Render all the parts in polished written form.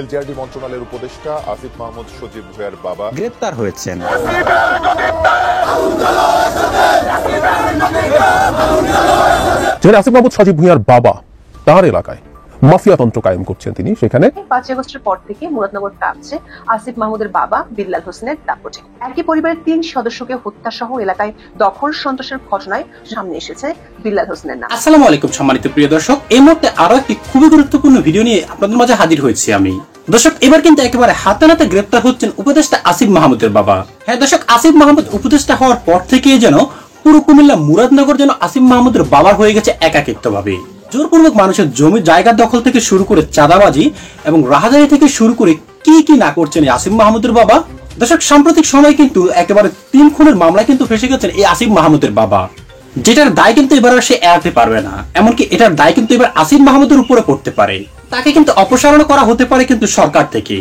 LGRD মন্ত্রণালয়ের উপদেষ্টা আসিফ মাহমুদ সজীব ভুঁইয়ার বাবা গ্রেপ্তার হয়েছেন। আসিফ মাহমুদ সজীব ভুঁইয়ার বাবা তার এলাকায় মাফিয়াতন্ত্র কায়েম করছেন তিনি। সেখানে 5 আগস্টের পর থেকে মুরাদনগর কাঁপছে আসিফ মাহমুদের বাবা বিল্লাল হোসেনের দাপটে। একই পরিবারের 3 সদস্যকে হত্যা সহ এলাকায় দখল সন্ত্রাসের ঘটনায় সামনে এসেছে বিল্লাল হোসেনের নাম। আসসালামু আলাইকুম সম্মানিত প্রিয় দর্শক, এই মুহূর্তে আরো একটি খুবই গুরুত্বপূর্ণ ভিডিও নিয়ে আপনাদের মাঝে হাজির হয়েছি আমি। দর্শক, এবার কিন্তু একেবারে হাতে নাতে গ্রেপ্তার হচ্ছেন উপদেষ্টা আসিফ মাহমুদের বাবা। হ্যাঁ দর্শক, আসিফ মাহমুদ উপদেষ্টা হওয়ার পর থেকে যেন পুরো কুমিল্লা মুরাদনগর যেন আসিফ মাহমুদের বাবার হয়ে গেছে একাকিত্বভাবে। জোরপূর্বক মানুষের জমি জায়গা দখল থেকে শুরু করে চাঁদাবাজি এবং রাহাজানি থেকে শুরু করে কি কি না করছেন এই আসিফ মাহমুদের বাবা। দর্শক, সাম্প্রতিক সময় কিন্তু একেবারে 3 খুনের মামলায় কিন্তু ফেসে গেছেন এই আসিফ মাহমুদের বাবা, যেটার দায় কিন্তু এবার আর সে এড়াতে পারবে না। এমনকি এটার দায় কিন্তু এবার আসিফ মাহমুদের উপরে পড়তে পারে, তাকে কিন্তু অপসারণ করা হতে পারে কিন্তু সরকার থেকে।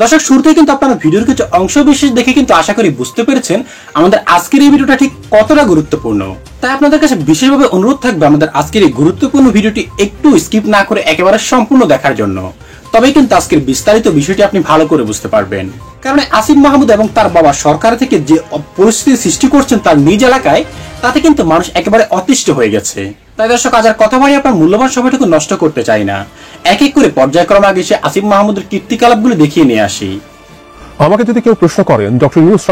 দর্শক, শুরুতে কিন্তু আপনারা ভিডিওর কিছু অংশ বিশেষ দেখে কিন্তু আশা করি বুঝতে পেরেছেন আমাদের আজকের এই ভিডিওটা ঠিক কতটা গুরুত্বপূর্ণ। তাই আপনাদের কাছে বিশেষভাবে অনুরোধ থাকবে আমাদের আজকের এই গুরুত্বপূর্ণ ভিডিওটি একটু স্কিপ না করে একেবারে সম্পূর্ণ দেখার জন্য। তবেই কিন্তু আজকের বিস্তারিত বিষয়টি আপনি ভালো করে বুঝতে পারবেন। কারণ আসিফ মাহমুদ এবং তার বাবা সরকার থেকে যে পরিস্থিতি সৃষ্টি করছেন তার নিজ এলাকায়, তাতে কিন্তু মানুষ একেবারে অতিষ্ঠ হয়ে গেছে। তাই দর্শক, আজ আর কথা বাড়ি আপনার মূল্যবান সময়টুকু নষ্ট করতে চাই না, এক এক করে পর্যায়ক্রমে আগে সে আসিফ মাহমুদের কীর্তিকলাপগুলো দেখিয়ে নিয়ে আসি। আমাকে যদি কেউ প্রশ্ন করেন ডক্টর ইউনূস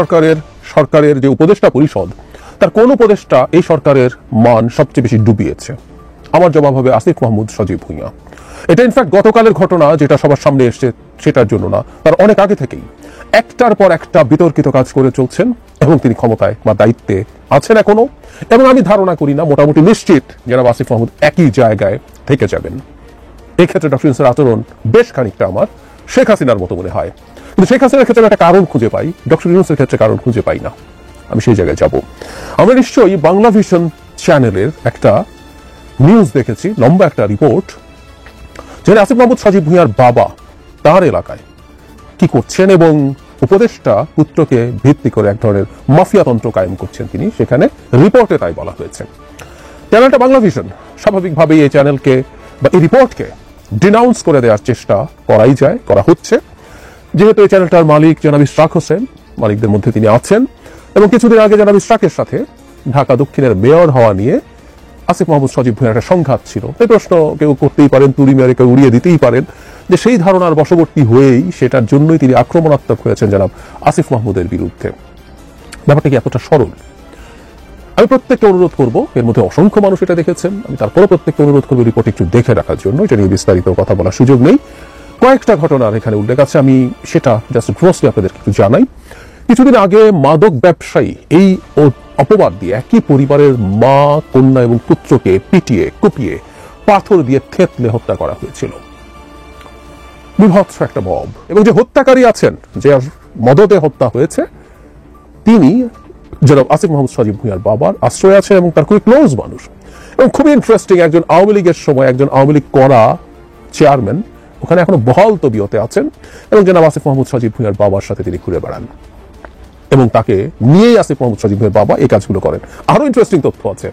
সরকারের যে উপদেষ্টা পরিষদ, তার কোন উপদেষ্টা এই সরকারের মান সবচেয়ে বেশি ডুবিয়েছে, আমার জবাব হবে আসিফ মাহমুদ সজীব ভুঁইয়া। এটা ইনফ্যাক্ট গতকালের ঘটনা যেটা সবার সামনে এসছে সেটার জন্য না, তার অনেক আগে থেকেই একটার পর একটা বিতর্কিত কাজ করে চলছেন এবং তিনি ক্ষমতায় বা দায়িত্বে আছেন এখনো। এবং আমি ধারণা করি না, মোটামুটি নিশ্চিত জনাব আসিফ মাহমুদ একই জায়গায় থেকে যাবেন। এই ক্ষেত্রে ডক্টর ইউনূসের আচরণ বেশ খানিকটা আমার শেখ হাসিনার মতো মনে হয়, কিন্তু শেখ হাসিনার ক্ষেত্রে একটা কারণ খুঁজে পাই, ডক্টর ইউনূসের ক্ষেত্রে কারণ খুঁজে পাই না। আমি সেই জায়গায় যাব। আমরা নিশ্চয়ই বাংলা ভিশন চ্যানেলের একটা নিউজ দেখেছি, লম্বা একটা রিপোর্ট, যেখানে আসিফ মাহমুদ সজীব ভুঁইয়ার বাবা তার এলাকায় কি করছেন এবং উপদেষ্টা পুত্রকে ভিত্তি করে এক ধরনের মাফিয়াতন্ত্র কায়েম করছেন তিনি। সেখানে রিপোর্টে তাই বলা হয়েছে। চ্যানেলটা বাংলা ভিশন, স্বাভাবিকভাবেই এই চ্যানেলকে বা এই রিপোর্টকে ডিনাউন্স করে দেওয়ার চেষ্টা করা হচ্ছে, যেহেতু এই চ্যানেলটার মালিক জনাব ইশরাক হোসেন, মালিকদের মধ্যে তিনি আছেন। এবং কিছুদিন আগে জনাব ইশরাকের সাথে ঢাকা দক্ষিণের মেয়র হওয়া নিয়ে আসিফ মাহমুদ সজীব ভুঁইয়ার একটা সংঘাত ছিল। এই প্রশ্ন কেউ করতেই পারেন, তুড়ি মেরে কেউ উড়িয়ে দিতেই পারেন যে সেই ধারণার বশবর্তী হয়েই সেটার জন্যই তিনি আক্রমণাত্মক হয়েছেন জনাব আসিফ মাহমুদের বিরুদ্ধে। ব্যাপারটা কি এতটা সরল? আমি প্রত্যেককে অনুরোধ করব, এর মধ্যে অসংখ্য মানুষ এটা দেখেছেন, আমি তারপরে প্রত্যেককে অনুরোধ করবো রিপোর্ট একটু দেখে রাখার জন্য। এটা নিয়ে বিস্তারিত কথা বলার সুযোগ নেই, কয়েকটা ঘটনার এখানে উল্লেখ আছে, আমি সেটা জাস্ট গ্রসলি আপনাদেরকে একটু জানাই। কিছুদিন আগে মাদক ব্যবসায়ী এই অপবাদ দিয়ে একই পরিবারের মা, কন্যা এবং পুত্রকে পিটিয়ে কুপিয়ে পাথর দিয়ে থেতলে হত্যা করা হয়েছিল। বিভৎস একটা মব। এবং যে হত্যাকারী আছেন, যে মদতে হত্যা হয়েছে, তিনি জনাব আসিফ মাহমুদ সজীব ভুঁইয়ার বাবার আশ্রয় আছেন এবং তার খুবই ক্লোজ মানুষ। এবং খুবই ইন্টারেস্টিং, একজন আওয়ামী লীগের সময় একজন আওয়ামী লীগ করা চেয়ারম্যান ওখানে এখনো বহাল তবিয়তে আছেন এবং জনাব আসিফ মাহমুদ সজীব ভুঁইয়ার বাবার সাথে তিনি ঘুরে বেড়ান এবং তাকে নিয়েই আসিফ মাহমুদ সজীব ভুঁইয়ার বাবা এই কাজগুলো করেন। আরো ইন্টারেস্টিং তথ্য আছে,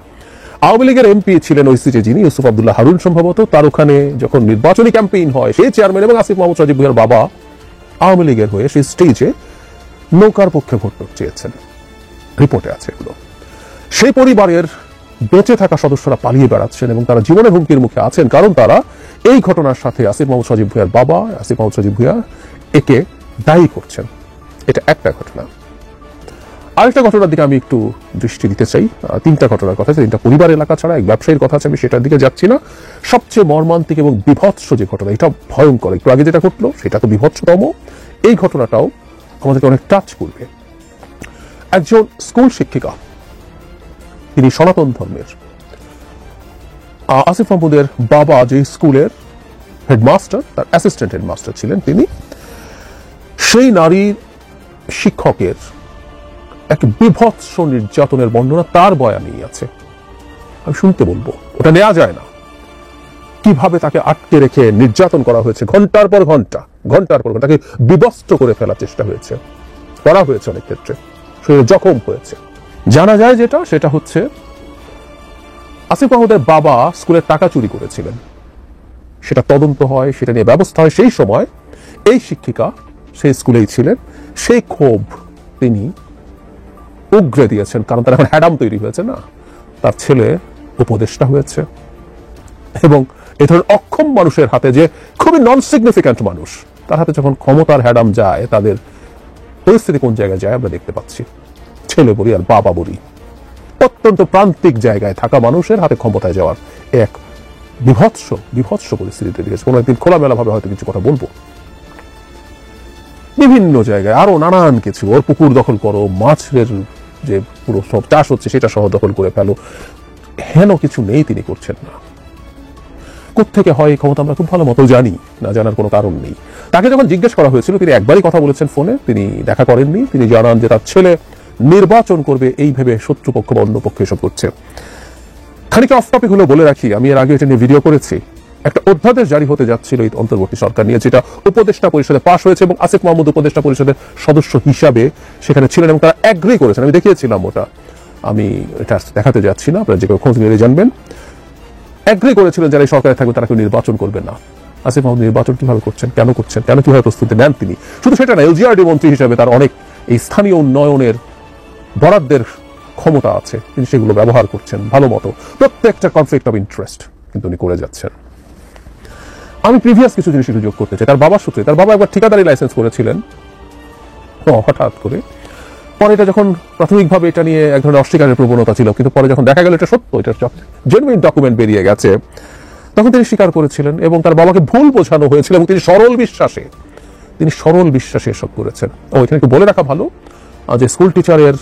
আওয়ামী লীগের এমপি ছিলেন ওই সিটে যিনি, ইউসুফ আব্দুল্লাহ হারুন সম্ভবত, তার ওখানে যখন নির্বাচনী ক্যাম্পেইন হয় সেই চেয়ারম্যান এবং আসিফ মাহমুদ সজীব ভুঁইয়ার বাবা আওয়ামী লীগের হয়ে সেই স্টেজে নৌকার পক্ষে ভোট চেয়েছেন। রিপোর্টে আছে এগুলো। সেই পরিবারের বেঁচে থাকা সদস্যরা পালিয়ে বেড়াচ্ছেন এবং তারা জীবনের হুমকির মুখে আছেন, কারণ তারা এই ঘটনার সাথে আসিফ মাহমুদ সজীব ভুঁইয়ার বাবা আসিফ মাহমুদ সজীব ভুঁইয়া একে দায়ী করছেন। এটা একটা ঘটনা। আরেকটা ঘটনার দিকে আমি একটু দৃষ্টি দিতে চাই। 3টা ঘটনার কথা, 3টা পরিবার এলাকা ছাড়া এক ব্যবসায়ীর কথা আছে, আমি সেটার দিকে যাচ্ছি না। সবচেয়ে মর্মান্তিক এবং বিভৎস যে ঘটনা, এটা ভয়ঙ্কর। একটু আগে যেটা ঘটলো সেটা তো বিভৎসতম, এই ঘটনাটাও আমাদেরকে অনেক টাচ করবে। একজন স্কুল শিক্ষিকা, তিনি সনাতন ধর্মের। আসিফ মাহমুদের বাবা যে স্কুলের হেডমাস্টার, তার অ্যাসিস্ট্যান্ট হেডমাস্টার ছিলেন তিনি, সেই নারী শিক্ষকের এক বিভৎস নির্যাতনের বর্ণনা তার বয়ানেই আছে। আমি শুনতে বলবো, ওটা নেওয়া যায় না। কিভাবে তাকে আটকে রেখে নির্যাতন করা হয়েছে, ঘন্টার পর ঘন্টা তাকে বিবস্ত্র করে ফেলার চেষ্টা করা হয়েছে, অনেক ক্ষেত্রে শরীরে জখম হয়েছে। জানা যায় সেটা হচ্ছে আসিফ মাহমুদের বাবা স্কুলের টাকা চুরি করেছিলেন, সেটা তদন্ত হয়, সেটা নিয়ে ব্যবস্থা হয়। সেই সময় এই শিক্ষিকা সেই স্কুলেই ছিলেন, সেই ক্ষোভ তিনি উগরে দিয়েছেন, কারণ তার এখন হ্যাডাম তৈরি হয়েছে না, তার ছেলে উপদেষ্টা হয়েছে। এবং এ ধরনের অক্ষম মানুষের হাতে, যে খুবই নন সিগনিফিক্যান্ট মানুষ, তার হাতে যখন ক্ষমতার হ্যাডাম যায়, তাদের পরিস্থিতি কোন জায়গায় যায় আমরা দেখতে পাচ্ছি। ছেলে বলি আর বাবা বলি, অত্যন্ত প্রান্তিক জায়গায় থাকা মানুষের হাতে ক্ষমতায় যাওয়ার এক বিভৎস পরিস্থিতি তৈরি হয়েছে। কোনো একদিন খোলামেলা ভাবে হয়তো কিছু কথা বলবো। বিভিন্ন জায়গায় আরো নানান কিছু, ওর পুকুর দখল করো, মাছের যে পুরো সব চাষ হচ্ছে সেটা সহ দখল করে ফেলো, হেন কিছু নেই তিনি করছেন না। কোত্থেকে হয় এই ক্ষমতা আমরা খুব ভালো মতো জানি, না জানার কোনো কারণ নেই। তাকে যখন জিজ্ঞেস করা হয়েছিল, তিনি একবারই কথা বলেছেন ফোনে, তিনি দেখা করেননি। তিনি জানান যে তার ছেলে নির্বাচন করবে এই ভেবে শত্রুপক্ষ বা অন্য পক্ষ এসব করছে। খানিকটা অফ টপিক হলেও বলে রাখি, আমি এর আগে এটা নিয়ে ভিডিও করেছি। একটা অধ্যাদেশ জারি হতে যাচ্ছিল এই অন্তর্বর্তী সরকার নিয়ে, যেটা উপদেষ্টা পরিষদে পাশ হয়েছে এবং আসিফ মাহমুদ উপদেষ্টা পরিষদের সদস্য হিসাবে সেখানে ছিলেন এবং তারা এগ্রি করেছেন। আমি দেখিয়েছিলাম ওটা, আমি এটা দেখাতে যাচ্ছি না, আপনারা যে কেউ খোঁজ নিয়ে জানবেন। এগ্রি করেছিলেন যারা এই সরকারে থাকবে তারা কেউ নির্বাচন করবে না। আসিফ মাহমুদ নির্বাচন কিভাবে করছেন, কেন কিভাবে প্রস্তুতি নেন তিনি? শুধু সেটা না, এলজিআরডি মন্ত্রী হিসেবে তার অনেক এই স্থানীয় উন্নয়নের বরাদ্দের ক্ষমতা আছে, তিনি সেগুলো ব্যবহার করছেন ভালো মতো। প্রত্যেকটা কনফ্লিক্ট অফ ইন্টারেস্ট কিন্তু উনি করে যাচ্ছেন। আমি প্রিভিয়াস কিছু জিনিস যোগ করতে চাই। তার বাবার সূত্রে, তার বাবা একবার ঠিকাদারি লাইসেন্স করেছিলেন হঠাৎ করে। পরে এটা যখন প্রাথমিকভাবে এটা নিয়ে এক ধরনের অস্বীকারের প্রবণতা ছিল, কিন্তু পরে যখন দেখা গেল এটা সত্য, এটা জেনুইন ডকুমেন্ট বেরিয়ে গেছে, তখন তিনি স্বীকার করেছিলেন এবং তার বাবাকে ভুল বোঝানো হয়েছিল এবং তিনি সরল বিশ্বাসে এসব করেছেন। এখানে একটু বলে রাখা ভালো যে স্কুল টিচারের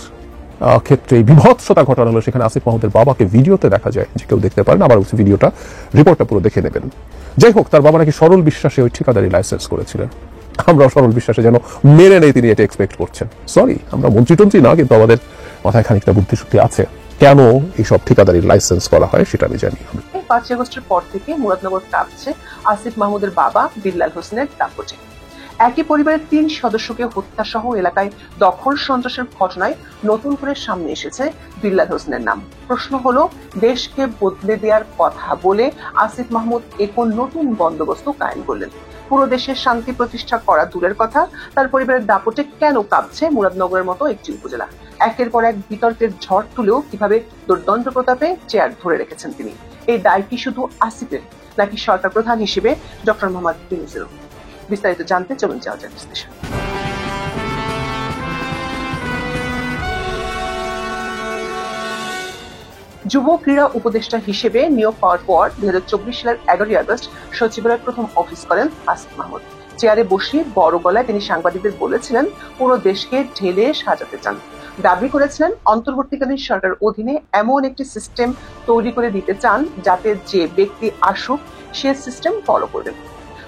ক্ষেত্রে বিভৎসতা ঘটানো হলো, সেখানে আসিফ মাহমুদের বাবাকে ভিডিওতে দেখা যায়, যে কেউ দেখতে পারেন, আবার ভিডিওটা রিপোর্টটা পুরো দেখে নেবেন। যাই হোক, তার বাবা নাকি সরল বিশ্বাসে ওই ঠিকাদারি লাইসেন্স করেছিলেন। আমরা সরল বিশ্বাসে যেন মেনে নেই তিনি এটা এক্সপেক্ট করছেন। সরি, আমরা মন্ত্রী না, কিন্তু আমাদের মাথায় খানিকটা বুদ্ধিশক্তি আছে। কেন এইসব ঠিকাদারি লাইসেন্স করা হয় সেটা আমি জানি। 5 আগস্টের পর থেকে মুরাদনগর কাঁপছে আসিফ মাহমুদের বাবা বিল্লাল হোসেনের দাপটে। একই পরিবারের 3 সদস্যকে হত্যা সহ এলাকায় দখল সন্ত্রাসের ঘটনায় নতুন করে সামনে এসেছে বিল্লাল হোসেনের নাম। প্রশ্ন হলো, দেশকে বদলে দেওয়ার কথা বলে আসিফ মাহমুদ এখন নতুন বন্দোবস্ত কায়েম করলেন। পুরো দেশে শান্তি প্রতিষ্ঠা করা দূরের কথা, তার পরিবারের দাপটে কেন কাঁপছে মুরাদনগরের মতো একটি উপজেলা? একের পর এক বিতর্কের ঝড় তুলেও কিভাবে দুর্দণ্ড প্রতাপে চেয়ার ধরে রেখেছেন তিনি। এই দায় কি শুধু আসিফের, নাকি সরকার প্রধান হিসেবে ডক্টর মোহাম্মদ ইউনূসেরও? বিস্তারিত জানতে চলুন যাওয়া যাক বিশ্লেষণ। যুব ক্রীড়া উপদেষ্টা হিসেবে নিয়োগ পাওয়ার পর 2024 সালের 11 আগস্ট সচিবালয়ের প্রথম অফিস করেন আসিফ মাহমুদ। চেয়ারে বসে বড় গলায় তিনি সাংবাদিকদের বলেছিলেন পুরো দেশকে ঢেলে সাজাতে চান। দাবি করেছিলেন অন্তর্বর্তীকালীন সরকারের অধীনে এমন একটি সিস্টেম তৈরি করে দিতে চান যাতে যে ব্যক্তি আসুক সে সিস্টেম ফলো করবেন,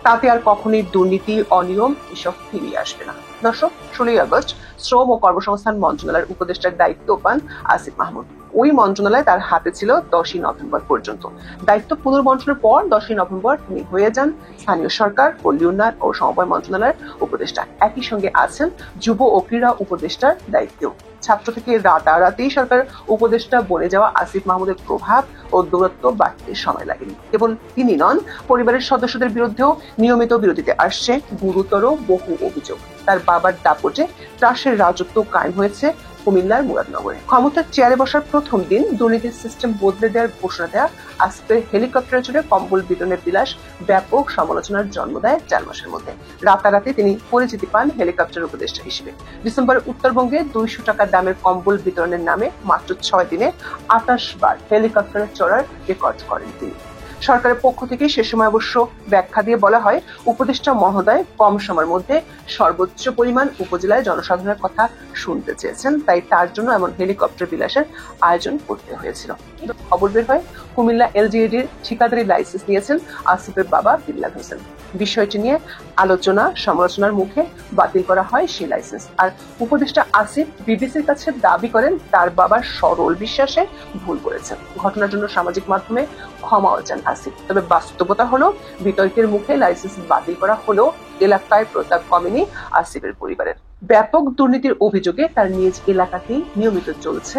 তাতে আর কখনোই দুর্নীতি, অনিয়ম এসব ফিরিয়ে আসবে না। দর্শক, 16 আগস্ট শ্রম ও কর্মসংস্থান মন্ত্রণালয়ের উপদেষ্টার দায়িত্ব পান আসিফ মাহমুদ। ওই মন্ত্রণালয় তার হাতে ছিল 10ই নভেম্বর পর্যন্ত। দায়িত্ব পুনর্বন্টনের পর 10ই নভেম্বর তিনি হয়ে যান স্থানীয় সরকার, পল্লী উন্নয়ন ও সমবায় মন্ত্রণালয়ের উপদেষ্টা। একই সঙ্গে আছেন যুব ও ক্রীড়া উপদেষ্টার দায়িত্বেও। ছাত্র থেকে রাতারাতি সরকার উপদেষ্টা বনে যাওয়া আসিফ মাহমুদের প্রভাব ও দূরত্ব বাড়তে সময় লাগেনি। কেবল তিনি নন, পরিবারের সদস্যদের বিরুদ্ধেও নিয়মিত বিরতিতে আসছে গুরুতর বহু অভিযোগ। তার বাবার দাপটে ত্রাসের রাজত্ব কায়েম হয়েছে কুমিল্লার মুরাদনগরে। ক্ষমতার চেয়ারে বসার প্রথম দিন দুর্নীতির সিস্টেম বদলে দেওয়ার ঘোষণা দেওয়া আসিফের হেলিকপ্টারে চড়ে কম্বল বিতরণের বিলাস ব্যাপক সমালোচনার জন্ম দেয় 4 মাসের মধ্যে। রাতারাতি তিনি পরিচিতি পান হেলিকপ্টার উপদেষ্টা হিসেবে। ডিসেম্বরে উত্তরবঙ্গে 200 টাকা দামের কম্বল বিতরণের নামে মাত্র 6 দিনে 28 বার হেলিকপ্টারে চড়ার রেকর্ড করেন তিনি। সরকারের পক্ষ থেকে সে সময় অবশ্য ব্যাখ্যা দিয়ে বলা হয়, উপদেষ্টা মহোদয় কম সময়ের মধ্যে সর্বোচ্চ পরিমাণ উপজেলায় জনসাধারণের কথা শুনতে চেয়েছেন, তাই তার জন্য এমন হেলিকপ্টার বিলাসের আয়োজন করতে হয়েছিল। খবর বের হয় কুমিল্লা এলজিইডির ঠিকাদারি লাইসেন্স নিয়েছেন আসিফের বাবা বিল্লাল হোসেন। বিষয়টি নিয়ে আলোচনা সমালোচনার মুখে বাতিল করা হয় সেই লাইসেন্স। আর উপদেষ্টা আসিফ বিবিসির কাছে দাবি করেন তার বাবার সরল বিশ্বাসে ভুল করেছেন। ঘটনার জন্য সামাজিক মাধ্যমে ক্ষমাও চান আসিফ। তবে বাস্তবতা হলো, বিতর্কের মুখে লাইসেন্স বাতিল করা হলেও এলাকায় প্রতাপ কমেনি আসিফের পরিবারের। ব্যাপক দুর্নীতির অভিযোগে তার নিজ এলাকাতেই নিয়মিত চলছে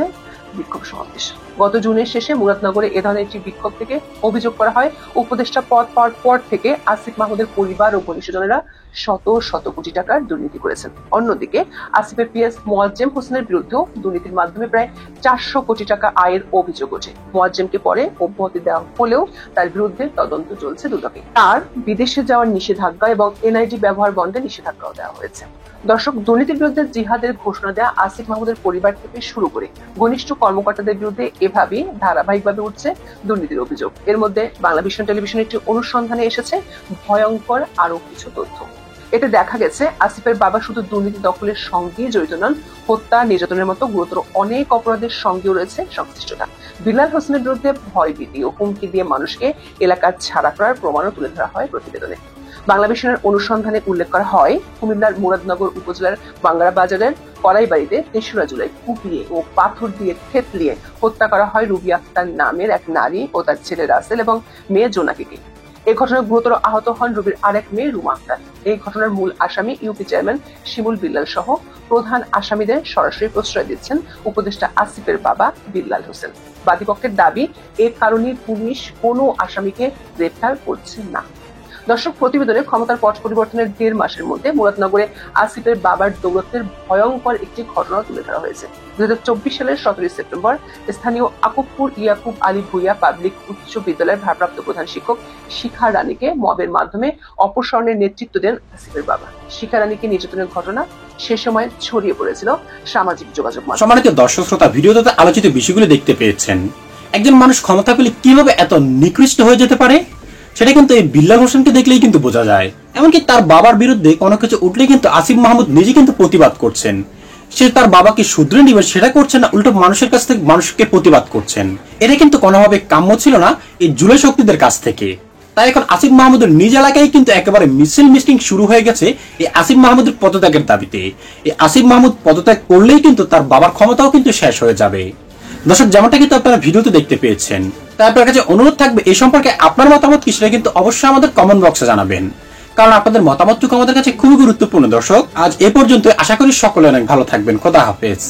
বিক্ষোভ সমাবেশ। গত জুনের শেষে মুরাদনগরে এ ধরনের একটি বিক্ষোভ থেকে অভিযোগ করা হয়, উপদেষ্টা পদ পাওয়ার পর থেকে আসিফ মাহমুদের পরিবার ও ঘনিষ্ঠজনেরা শত শত কোটি টাকার দুর্নীতি করেছেন। অন্যদিকে আসিফের পিএস মোয়াজ্জেম হোসেনের বিরুদ্ধেও দুর্নীতির মাধ্যমে প্রায় 400 কোটি টাকা আয়ের অভিযোগ ওঠে। মোয়াজ্জেমকে পরে অব্যাহতি দেওয়া হলেও তার বিরুদ্ধে তদন্ত চলছে দুদকে। তার বিদেশে যাওয়ার নিষেধাজ্ঞা এবং এনআইডি ব্যবহার বন্ধে নিষেধাজ্ঞাও দেওয়া হয়েছে। দর্শক, দুর্নীতির বিরুদ্ধে জিহাদের ঘোষণা দেওয়া আসিফ মাহমুদের পরিবার থেকে শুরু করে ঘনিষ্ঠ কর্মকর্তাদের বিরুদ্ধে এভাবেই ধারাবাহিকভাবে উঠছে দুর্নীতির অভিযোগ। এর মধ্যে বাংলাভিশন টেলিভিশনের একটি অনুসন্ধানে এসেছে ভয়ঙ্কর আরো কিছু তথ্য। এতে দেখা গেছে আসিফের বাবা শুধু দুর্নীতি দখলের সঙ্গে জড়িত নন, হত্যা, নির্যাতনের মতো গুরুতর অনেক অপরাধের সঙ্গেও রয়েছে সংশ্লিষ্টতা। বিল্লাল হোসেনের বিরুদ্ধে ভয়ভীতি ও হুমকি দিয়ে মানুষকে এলাকা ছাড়া করার প্রমাণও তুলে ধরা হয় প্রতিবেদনে। বাংলাভিশনের অনুসন্ধানে উল্লেখ করা হয়, কুমিল্লার মুরাদনগর উপজেলার বাংলা বাজারের কড়াইবাড়িতে ৩রা জুলাই কুপিয়ে ও পাথর দিয়ে থেতলিয়ে হত্যা করা হয় রুবি আক্তার নামের এক নারী ও তার ছেলে রাসেল এবং মেয়ে জোনাকিকে। এই ঘটনায় গুরুতর আহত হন রুবির আরেক মেয়ে রুমা আক্তার। এই ঘটনার মূল আসামি ইউপি চেয়ারম্যান শিমুল বিল্লাল সহ প্রধান আসামিদের সরাসরি প্রশ্রয় দিচ্ছেন উপদেষ্টা আসিফের বাবা বিল্লাল হোসেন। বাদীপক্ষের দাবি, এ কারণে পুলিশ কোনো আসামিকে গ্রেফতার করছে না। দর্শক, প্রতিবেদনে ক্ষমতার পট পরিবর্তনের 1.5 মাসের মধ্যে মুরাদনগরে আসিফের বাবার দৌলতের ভয়ঙ্কর একটি ঘটনা তুলে ধরা হয়েছে। 2024 সালের 17 সেপ্টেম্বর স্থানীয় আকুবপুর ইয়াকুব আলী ভুইয়া পাবলিক উচ্চ বিদ্যালয়ের ভারপ্রাপ্ত প্রধান শিক্ষক শিখা রানীকে মবের মাধ্যমে অপসারণের নেতৃত্ব দেন আসিফের বাবা। শিখা রানীকে নির্যাতনের ঘটনা সে সময় ছড়িয়ে পড়েছিল সামাজিক যোগাযোগ মাধ্যমে। সম্মানিত দর্শক শ্রোতা, ভিডিওতে আলোচিত বিষয়গুলো দেখতে পেয়েছেন। একজন মানুষ ক্ষমতা পেলে কিভাবে এত নিকৃষ্ট হয়ে যেতে পারে সেটা কিন্তু এই বিল্লাল হোসেনকে দেখলেই কিন্তু বোঝা যায়। এমনকি তার বাবার বিরুদ্ধে কোনো কিছু উঠলে কিন্তু আসিফ মাহমুদ নিজে কিন্তু প্রতিবাদ করছেন। সে তার বাবাকে শুধরে নিবে সেটা করছেন না, উল্টো মানুষের কাছ থেকে মানুষকে প্রতিবাদ করছেন। এটা কিন্তু কোনোভাবে কাম্য ছিল না এই জুলাই শক্তিদের কাছ থেকে। তাই এখন আসিফ মাহমুদের নিজ এলাকায় কিন্তু একেবারে মিছিল মিটিং শুরু হয়ে গেছে এই আসিফ মাহমুদের পদত্যাগের দাবিতে। এই আসিফ মাহমুদ পদত্যাগ করলেই কিন্তু তার বাবার ক্ষমতাও কিন্তু শেষ হয়ে যাবে। দর্শক, যেমনটা কিন্তু আপনারা ভিডিওতে দেখতে পেয়েছেন। তাই আপনার কাছে অনুরোধ থাকবে, এই সম্পর্কে আপনার মতামত কি সেটা কিন্তু অবশ্যই আমাদের কমেন্ট বক্সে জানাবেন, কারণ আপনাদের মতামতটুকু আমাদের কাছে খুবই গুরুত্বপূর্ণ। দর্শক, আজ এ পর্যন্ত। আশা করি সকলে অনেক ভালো থাকবেন। খোদা হাফেজ।